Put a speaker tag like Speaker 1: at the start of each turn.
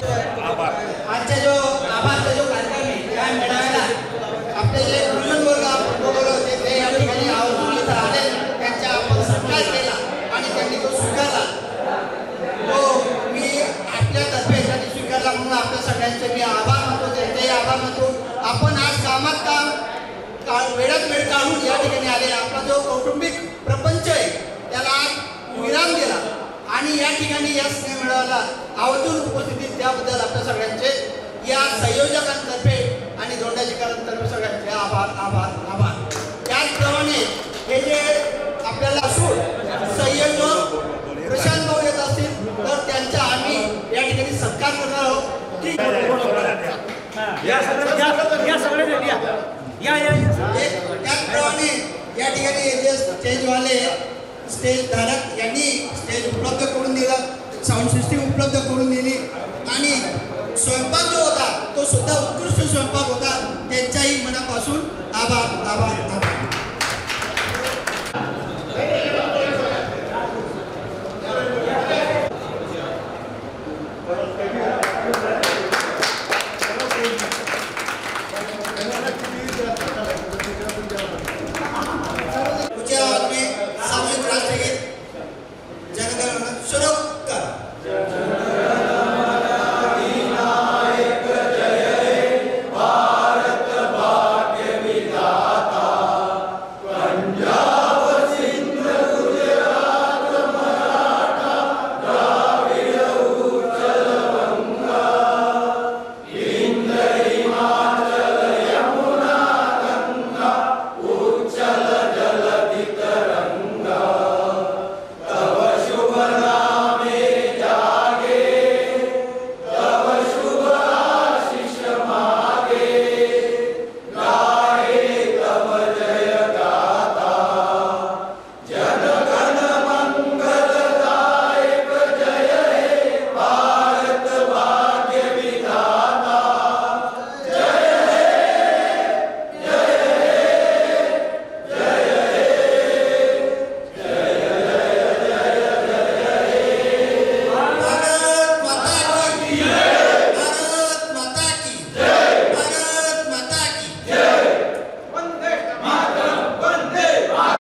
Speaker 1: आजचा जो आभारचा जो कार्यक्रम आहे या मेळाव्याला आपले जे गुरुजन वर्ग आपण बोलवले होते ते या ठिकाणी आवर्जून इथं आले, त्यांचा आपण सत्कार केला आणि त्यांनी तो स्वीकारला. तो मी आपल्यातर्फे त्यांनी स्वीकारला म्हणून आपल्या सगळ्यांचे मी आभार मानतो, त्यांचेही आभार मानतो. आपण आज कामात वेळात वेळ काढून या ठिकाणी आले. आपला जो कौटुंबिक प्रपंच आहे त्याला विराम दिला आणि या ठिकाणी या स्नेह मेळाव्याला आवर्जून उपस्थितीत त्याबद्दल आपल्या सगळ्यांचे या संयोजकांतर्फे आणि दोंडाजीकरांतर्फे सगळ्यांचे आभार आभार आभार. त्याचप्रमाणे हे जे आपल्याला असून संयोजक प्रशांत भाऊ येत असतील तर त्यांचा आम्ही या ठिकाणी सत्कार करणार आहोत. त्याचप्रमाणे या ठिकाणी जे स्टेजवाले स्टेज धारक यांनी स्टेज उपलब्ध करून दिलं, साऊंड सिस्टीम उपलब्ध करून दिली आणि स्वयंपाक जो होता तो सुद्धा उत्कृष्ट स्वयंपाक होता.